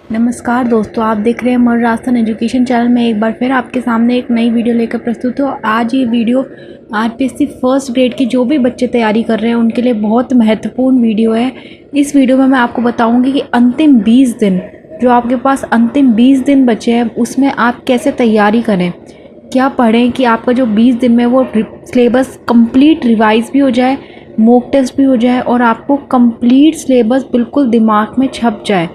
नमस्कार दोस्तों, आप देख रहे हैं मर राजस्थान एजुकेशन चैनल में एक बार फिर आपके सामने एक नई वीडियो लेकर प्रस्तुत हो। आज ये वीडियो आरपीएससी फर्स्ट ग्रेड की जो भी बच्चे तैयारी कर रहे हैं उनके लिए बहुत महत्वपूर्ण वीडियो है। इस वीडियो में मैं आपको बताऊंगी कि अंतिम 20 दिन जो आपके पास अंतिम 20 दिन बचे हैं उसमें आप कैसे तैयारी करें, क्या पढ़ें कि आपका जो 20 दिन में वो सिलेबस कंप्लीट रिवाइज भी हो जाए, मॉक टेस्ट भी हो जाए और आपको कंप्लीट सिलेबस बिल्कुल दिमाग में छप जाए।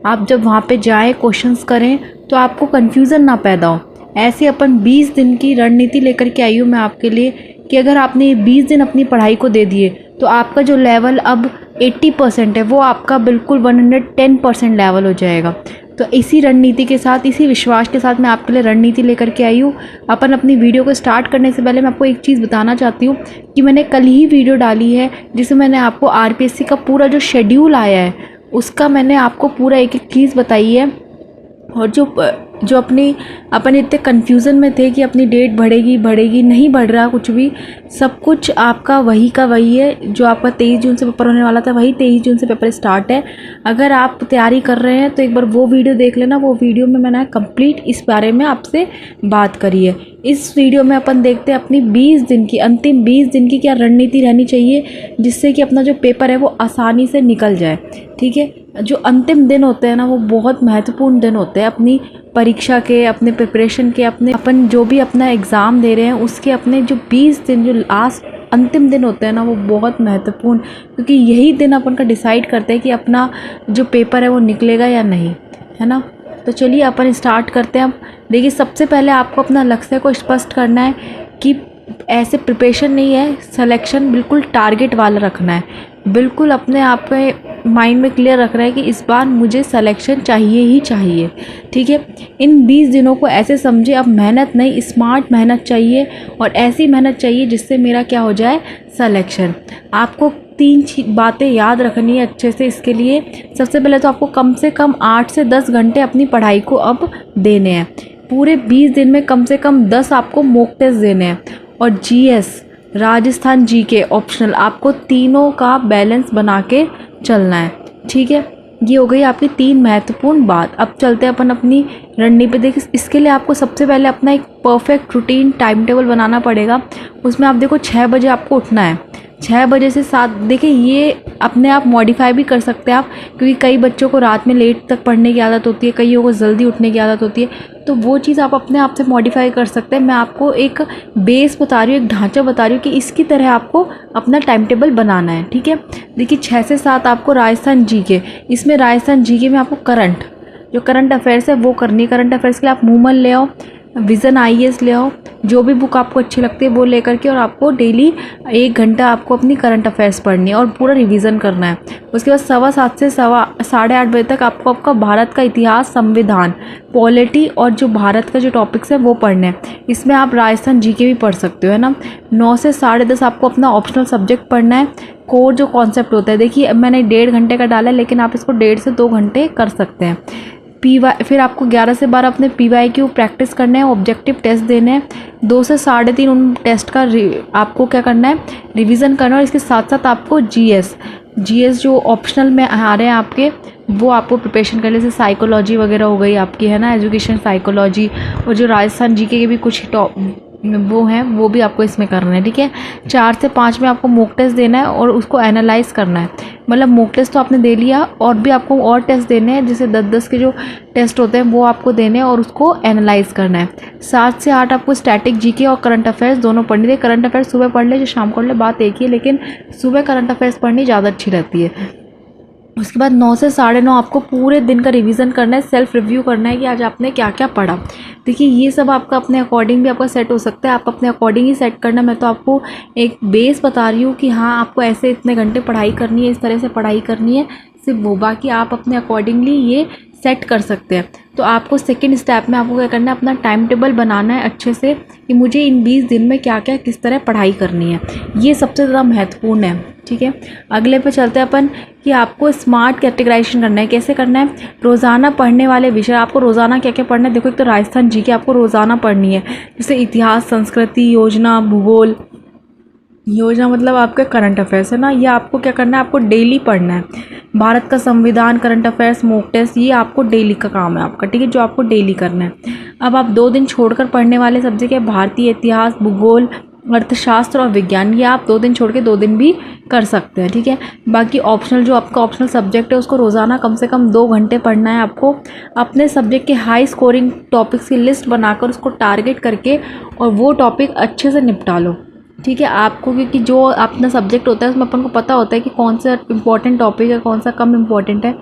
आप जब वहाँ पे जाएँ क्वेश्चंस करें तो आपको कन्फ्यूज़न ना पैदा हो। ऐसे अपन 20 दिन की रणनीति लेकर के आई हूँ मैं आपके लिए कि अगर आपने 20 दिन अपनी पढ़ाई को दे दिए तो आपका जो लेवल अब 80% है वो आपका बिल्कुल 110% लेवल हो जाएगा। तो इसी रणनीति के साथ, इसी विश्वास के साथ मैं आपके लिए रणनीति लेकर के आई हूँ। अपन अपनी वीडियो को स्टार्ट करने से पहले मैं आपको एक चीज़ बताना चाहती हूँ कि मैंने कल ही वीडियो डाली है जिसमें मैंने आपको आरपीएससी का पूरा जो शेड्यूल आया है उसका मैंने आपको पूरा एक एक चीज़ बताई है। और जो अपन इतने कन्फ्यूज़न में थे कि अपनी डेट बढ़ेगी नहीं बढ़ रहा कुछ भी, सब कुछ आपका वही का वही है। जो आपका 23 जून से पेपर होने वाला था वही 23 जून से पेपर स्टार्ट है। अगर आप तैयारी कर रहे हैं तो एक बार वो वीडियो देख लेना। वो वीडियो में मैंने कंप्लीट इस बारे में आपसे बात करी है। इस वीडियो में अपन देखते हैं अपनी 20 दिन की, अंतिम 20 दिन की क्या रणनीति रहनी चाहिए जिससे कि अपना जो पेपर है वो आसानी से निकल जाए। ठीक है, जो अंतिम दिन होते हैं ना वो बहुत महत्वपूर्ण दिन होते हैं अपनी परीक्षा के, अपने प्रिपरेशन के, अपन जो भी अपना एग्ज़ाम दे रहे हैं उसके अपने जो 20 दिन जो लास्ट अंतिम दिन होते हैं ना वो बहुत महत्वपूर्ण, क्योंकि यही दिन अपन का डिसाइड करते हैं कि अपना जो पेपर है वो निकलेगा या नहीं, है ना। तो चलिए अपन स्टार्ट करते हैं। अब देखिए, सबसे पहले आपको अपना लक्ष्य को स्पष्ट करना है कि ऐसे प्रिपरेशन नहीं है, सिलेक्शन बिल्कुल टारगेट वाला रखना है। बिल्कुल अपने आप के माइंड में क्लियर रख रहा है कि इस बार मुझे सिलेक्शन चाहिए ही चाहिए। ठीक है, इन 20 दिनों को ऐसे समझे, अब मेहनत नहीं, स्मार्ट मेहनत चाहिए और ऐसी मेहनत चाहिए जिससे मेरा क्या हो जाए, सिलेक्शन। आपको 3 बातें याद रखनी है अच्छे से। इसके लिए सबसे पहले तो आपको कम से कम 8 से 10 घंटे अपनी पढ़ाई को अब देने हैं। पूरे 20 दिन में कम से कम 10 आपको मॉक टेस्ट देने हैं और जीएस, राजस्थान जीके ऑप्शनल, आपको तीनों का बैलेंस बना के चलना है। ठीक है, ये हो गई आपकी 3 महत्वपूर्ण बात। अब चलते हैं अपन अपनी रणनीति पे। देखिए, इसके लिए आपको सबसे पहले अपना एक परफेक्ट रूटीन टाइम टेबल बनाना पड़ेगा। उसमें आप देखो 6 बजे आपको उठना है, 6 बजे से 7। देखिए, ये अपने आप मॉडिफाई भी कर सकते हैं आप, क्योंकि कई बच्चों को रात में लेट तक पढ़ने की आदत होती है, कईयों को जल्दी उठने की आदत होती है, तो वो चीज़ आप अपने आप से मॉडिफाई कर सकते हैं। मैं आपको एक बेस बता रही हूँ, एक ढांचा बता रही हूँ कि इसकी तरह आपको अपना टाइम टेबल बनाना है। ठीक है, देखिए 6 से 7 आपको राजस्थान जीके, इसमें राजस्थान जीके में आपको जो करंट अफेयर्स है वो करनी है। करंट अफेयर्स के लिए आप मूमल ले आओ, विज़न आईएएस ले आओ, जो भी बुक आपको अच्छी लगती है वो लेकर के, और आपको डेली 1 घंटा आपको अपनी करंट अफेयर्स पढ़नी है और पूरा रिवीजन करना है। उसके बाद 7:15 से 8:30 बजे तक आपको आपका भारत का इतिहास, संविधान, पॉलिटी और जो भारत का जो टॉपिक्स है वो पढ़ने हैं। इसमें आप राजस्थान जीके भी पढ़ सकते हो, है ना। 9 से 10:30 आपको अपना ऑप्शनल सब्जेक्ट पढ़ना है। कोर जो कॉन्सेप्ट होता है, देखिए मैंने 1.5 घंटे का डाला है, लेकिन आप इसको 1.5 से 2 घंटे कर सकते हैं। फिर आपको 11 से 12 अपने PYQ प्रैक्टिस करने हैं, ऑब्जेक्टिव टेस्ट देने हैं। 2 से 3:30 उन टेस्ट का आपको क्या करना है, रिवीजन करना है। और इसके साथ साथ आपको जीएस जो ऑप्शनल में आ रहे हैं आपके, वो आपको प्रिपरेशन करने से साइकोलॉजी वगैरह हो गई आपकी, है ना, एजुकेशन साइकोलॉजी, और जो राजस्थान जीके के भी कुछ वो हैं वो भी आपको इसमें करना है। ठीक है, 4 से 5 में आपको मॉक टेस्ट देना है और उसको एनालाइज करना है। मतलब मॉक टेस्ट तो आपने दे लिया और भी आपको और टेस्ट देने हैं, जैसे 10-10 के जो टेस्ट होते हैं वो आपको देने हैं और उसको एनालाइज करना है। 7 से 8 आपको स्टैटिक जीके और करंट अफेयर्स दोनों पढ़नी है। करंट अफेयर्स सुबह पढ़ ले जो शाम को पढ़ ले, बात एक ही है, लेकिन सुबह करंट अफेयर्स पढ़नी ज़्यादा अच्छी रहती है। उसके बाद 9 से 9:30 आपको पूरे दिन का रिवीजन करना है, सेल्फ रिव्यू करना है कि आज आपने क्या क्या पढ़ा। देखिए, ये सब आपका अपने अकॉर्डिंग भी आपका सेट हो सकता है, आप अपने अकॉर्डिंग ही सेट करना। मैं तो आपको एक बेस बता रही हूँ कि हाँ आपको ऐसे इतने घंटे पढ़ाई करनी है, इस तरह से पढ़ाई करनी है, सिर्फ वो, बाकी आप अपने अकॉर्डिंगली ये सेट कर सकते हैं। तो आपको सेकंड स्टेप में आपको क्या करना है, अपना टाइम टेबल बनाना है अच्छे से कि मुझे इन 20 दिन में क्या क्या किस तरह पढ़ाई करनी है। ये सबसे ज़्यादा महत्वपूर्ण है। ठीक है, अगले पे चलते हैं अपन कि आपको स्मार्ट कैटेगराइजेशन करना है। कैसे करना है, रोज़ाना पढ़ने वाले विषय आपको रोज़ाना क्या क्या पढ़ना है। देखो, एक तो राजस्थान जीके आपको रोज़ाना पढ़नी है, जैसे इतिहास, संस्कृति, योजना, भूगोल, योजना मतलब आपके करंट अफेयर्स है ना, ये आपको क्या करना है, आपको डेली पढ़ना है। भारत का संविधान, करंट अफेयर्स, मॉक टेस्ट, ये आपको डेली का काम है आपका, ठीक है, जो आपको डेली करना है। अब आप 2 दिन छोड़कर पढ़ने वाले सब्जेक्ट है भारतीय इतिहास, भूगोल, अर्थशास्त्र और विज्ञान। ये आप 2 दिन छोड़ के 2 दिन भी कर सकते हैं, ठीक है। बाकी ऑप्शनल, जो आपका ऑप्शनल सब्जेक्ट है उसको रोज़ाना कम से कम 2 घंटे पढ़ना है आपको। अपने सब्जेक्ट के हाई स्कोरिंग टॉपिक्स की लिस्ट बनाकर उसको टारगेट करके और वो टॉपिक अच्छे से निपटा लो, ठीक है। आपको क्योंकि जो अपना सब्जेक्ट होता है उसमें अपन को पता होता है कि कौन सा इंपॉर्टेंट टॉपिक है, कौन सा कम इम्पॉर्टेंट है,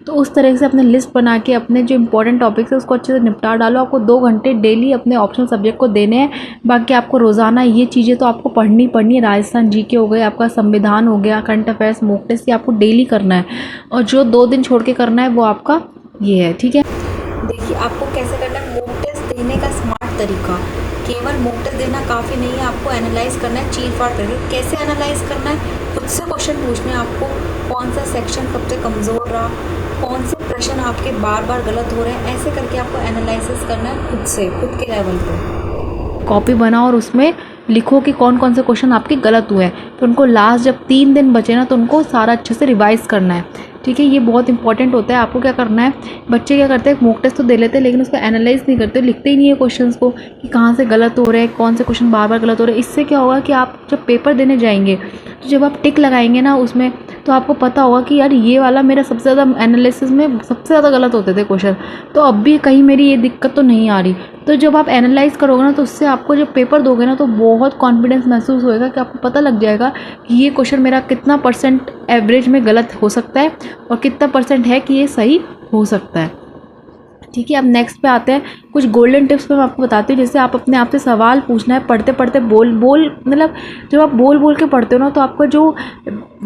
तो उस तरह से अपने लिस्ट बना के अपने जो इंपॉर्टेंट टॉपिक्स है उसको अच्छे से निपटा डालो। आपको 2 घंटे डेली अपने ऑप्शनल सब्जेक्ट को देने हैं। बाकी आपको रोज़ाना ये चीज़ें तो आपको पढ़नी पढ़नी है। राजस्थान जीके हो गए, आपका संविधान हो गया, करंट अफेयर्स, मॉक टेस्ट, ये आपको डेली करना है। और जो 2 दिन छोड़ के करना है वो आपका ये है, ठीक है। देखिए आपको कैसे करना है मॉक टेस्ट देने का स्मार्ट तरीका। केवल मॉक टेस्ट देना काफ़ी नहीं है, आपको एनालाइज करना है चीर फाड़ करके। कैसे एनालाइज करना है, खुद से क्वेश्चन पूछने हैं आपको, कौन सा सेक्शन सबसे कमज़ोर रहा, कौन से प्रश्न आपके बार बार गलत हो रहे हैं, ऐसे करके आपको एनालिसिस करना है खुद से, खुद के लेवल पे। कॉपी बनाओ और उसमें लिखो कि कौन कौन से क्वेश्चन आपके गलत हुए हैं। तो उनको लास्ट जब 3 दिन बचे ना तो उनको सारा अच्छे से रिवाइज़ करना है, ठीक है। ये बहुत इंपॉर्टेंट होता है। आपको क्या करना है, बच्चे क्या करते हैं मॉक टेस्ट तो दे लेते हैं लेकिन उसका एनालाइज नहीं करते, लिखते ही नहीं है क्वेश्चंस को कि कहाँ से गलत हो रहे हैं, कौन से क्वेश्चन बार बार गलत हो रहे हैं। इससे क्या होगा कि आप जब पेपर देने जाएंगे तो जब आप टिक लगाएंगे ना उसमें, तो आपको पता होगा कि यार ये वाला मेरा सबसे ज़्यादा एनालिसिस में सबसे ज़्यादा गलत होते थे क्वेश्चन, तो अब भी कहीं मेरी ये दिक्कत तो नहीं आ रही। तो जब आप एनालाइज करोगे ना तो उससे आपको जब पेपर दोगे ना तो बहुत कॉन्फिडेंस महसूस होएगा कि आपको पता लग जाएगा कि ये क्वेश्चन मेरा कितना परसेंट एवरेज में गलत हो सकता है और कितना परसेंट है कि ये सही हो सकता है, ठीक है। अब नेक्स्ट पे आते हैं कुछ गोल्डन टिप्स पे मैं आपको बताती हूँ। जैसे आप अपने आप से सवाल पूछना है पढ़ते पढ़ते, बोल मतलब जब आप बोल के पढ़ते हो ना तो आपका जो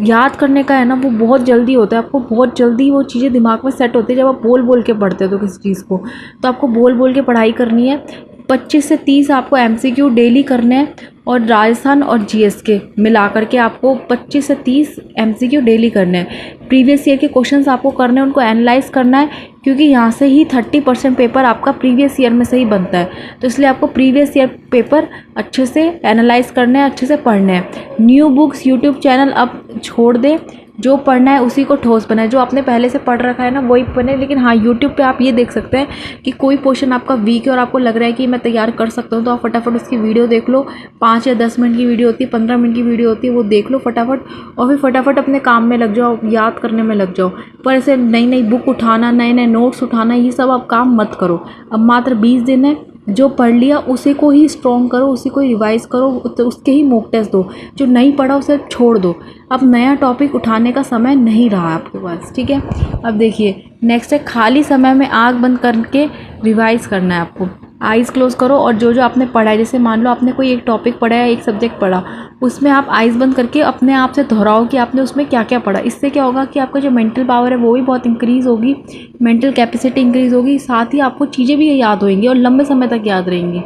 याद करने का है ना वो बहुत जल्दी होता है। आपको बहुत जल्दी वो चीज़ें दिमाग में सेट होती है जब आप बोल के पढ़ते हो तो किसी चीज़ को। तो आपको बोल के पढ़ाई करनी है। 25 से 30 आपको एमसीक्यू डेली करने हैं और राजस्थान और जीएस के मिला करके आपको 25 से 30 एमसीक्यू डेली करने हैं। प्रीवियस ईयर के क्वेश्चंस आपको करने हैं, उनको एनालाइज करना है क्योंकि यहाँ से ही 30% पेपर आपका प्रीवियस ईयर में से ही बनता है। तो इसलिए आपको प्रीवियस ईयर पेपर अच्छे से एनालाइज करने हैं, अच्छे से पढ़ने हैं। न्यू बुक्स यूट्यूब चैनल अब छोड़ दें, जो पढ़ना है उसी को ठोस बनाए। जो आपने पहले से पढ़ रखा है ना वही पढ़े, लेकिन हाँ यूट्यूब पे आप ये देख सकते हैं कि कोई पोर्शन आपका वीक है और आपको लग रहा है कि मैं तैयार कर सकता हूँ, तो आप फटाफट उसकी वीडियो देख लो। 5 या 10 मिनट की वीडियो होती है, 15 मिनट की वीडियो होती है, वो देख लो फटाफट और फिर फटाफट अपने काम में लग जाओ, याद करने में लग जाओ। पर ऐसे नई बुक उठाना, नए नोट्स उठाना, ये सब आप काम मत करो। अब मात्र 20 दिन है, जो पढ़ लिया उसी को ही स्ट्रॉन्ग करो, उसी को रिवाइज़ करो, तो उसके ही मॉक टेस्ट दो। जो नहीं पढ़ा उसे छोड़ दो। अब नया टॉपिक उठाने का समय नहीं रहा आपके पास, ठीक है। अब देखिए नेक्स्ट है खाली समय में आँख बंद करके रिवाइज़ करना है आपको। आइज़ क्लोज करो और जो आपने पढ़ा है, जैसे मान लो आपने कोई एक टॉपिक पढ़ा है, एक सब्जेक्ट पढ़ा, उसमें आप आइज़ बंद करके अपने आप से दोहराओ कि आपने उसमें क्या क्या पढ़ा। इससे क्या होगा कि आपका जो मेंटल पावर है वो भी बहुत इंक्रीज़ होगी, मेंटल कैपेसिटी इंक्रीज़ होगी, साथ ही आपको चीज़ें भी याद होंगी और लंबे समय तक याद रहेंगी।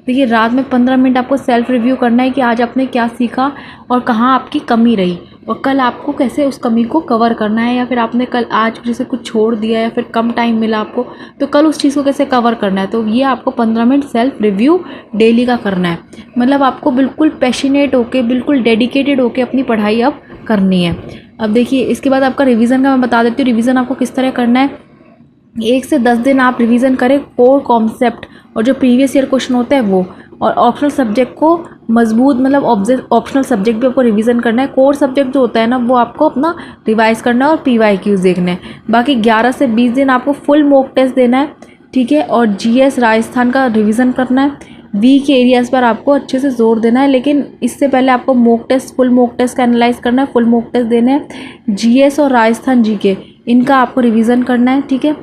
देखिए रात में 15 मिनट आपको सेल्फ रिव्यू करना है कि आज आपने क्या सीखा और कहाँ आपकी कमी रही और कल आपको कैसे उस कमी को कवर करना है, या फिर आपने कल आज जैसे कुछ छोड़ दिया या फिर कम टाइम मिला आपको, तो कल उस चीज़ को कैसे कवर करना है। तो ये आपको 15 मिनट सेल्फ रिव्यू डेली का करना है। मतलब आपको बिल्कुल पैशनेट होके, बिल्कुल डेडिकेटेड होके अपनी पढ़ाई अब करनी है। अब देखिए इसके बाद आपका रिवीजन का मैं बता देती हूँ। रिवीजन आपको किस तरह करना है, 1 से 10 दिन आप रिवीजन करें कोर कॉन्सेप्ट और जो प्रीवियस ईयर क्वेश्चन होते हैं वो, और ऑप्शनल सब्जेक्ट को मजबूत, मतलब ऑप्शनल सब्जेक्ट भी आपको रिवीजन करना है। कोर सब्जेक्ट जो होता है ना वो आपको अपना रिवाइज करना है और PYQs देखने हैं। बाकी 11 से 20 दिन आपको फुल मॉक टेस्ट देना है, ठीक है। और GS राजस्थान का रिवीजन करना है। वीक एरियाज़ पर आपको अच्छे से जोर देना है, लेकिन इससे पहले आपको mock test, full mock test का एनालाइज करना है, फुल मॉक टेस्ट देने हैं। GS और राजस्थान GK इनका आपको रिवीजन करना है, ठीक है।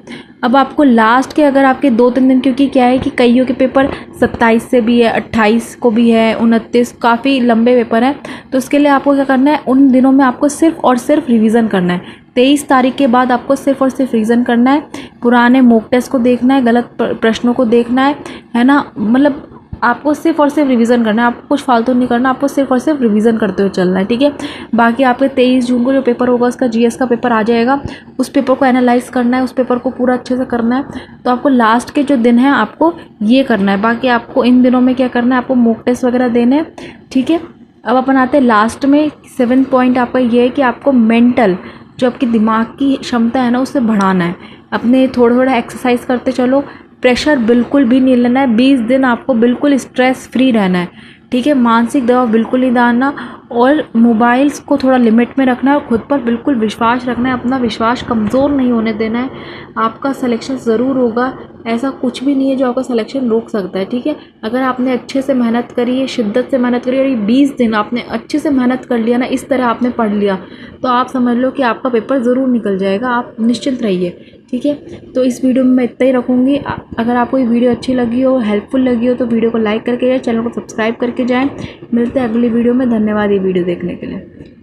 अब आपको लास्ट के अगर आपके 2-3 दिन, क्योंकि क्या है कि कईयों के पेपर 27 से भी है, 28 को भी है, 29, काफ़ी लंबे पेपर हैं, तो उसके लिए आपको क्या करना है, उन दिनों में आपको सिर्फ और सिर्फ रिवीजन करना है। 23 तारीख के बाद आपको सिर्फ और सिर्फ रिवीजन करना है। पुराने मॉक टेस्ट को देखना है, गलत प्रश्नों को देखना है ना। मतलब आपको सिर्फ और सिर्फ रिवीजन करना है, आपको कुछ फालतू नहीं करना, आपको सिर्फ और सिर्फ रिवीजन करते हुए चलना है, ठीक है। बाकी आपके 23 जून को जो पेपर होगा उसका GS का पेपर आ जाएगा, उस पेपर को एनालाइज करना है, उस पेपर को पूरा अच्छे से करना है। तो आपको लास्ट के जो दिन हैं आपको ये करना है। बाकी आपको इन दिनों में क्या करना है, आपको मॉक टेस्ट वगैरह देने हैं, ठीक है। अब अपन आते हैं लास्ट में। 7th पॉइंट आपका ये है कि आपको मेंटल जो आपकी दिमाग की क्षमता है ना उसे बढ़ाना है। अपने थोड़ा थोड़ा एक्सरसाइज करते चलो, प्रेशर बिल्कुल भी नहीं लेना है। 20 दिन आपको बिल्कुल स्ट्रेस फ्री रहना है, ठीक है। मानसिक दबाव बिल्कुल नहीं डालना और मोबाइल्स को थोड़ा लिमिट में रखना है और खुद पर बिल्कुल विश्वास रखना है। अपना विश्वास कमज़ोर नहीं होने देना है। आपका सिलेक्शन ज़रूर होगा, ऐसा कुछ भी नहीं है जो आपका सिलेक्शन रोक सकता है, ठीक है। अगर आपने अच्छे से मेहनत करी है, शिद्दत से मेहनत करी और ये 20 दिन आपने अच्छे से मेहनत कर लिया ना, इस तरह आपने पढ़ लिया, तो आप समझ लो कि आपका पेपर ज़रूर निकल जाएगा। आप निश्चिंत रहिए, ठीक है। तो इस वीडियो में मैं इतना ही रखूँगी। अगर आपको ये वीडियो अच्छी लगी हो, हेल्पफुल लगी हो, तो वीडियो को लाइक करके जाए, चैनल को सब्सक्राइब करके जाएँ। मिलते हैं अगली वीडियो में। धन्यवाद ये वीडियो देखने के लिए।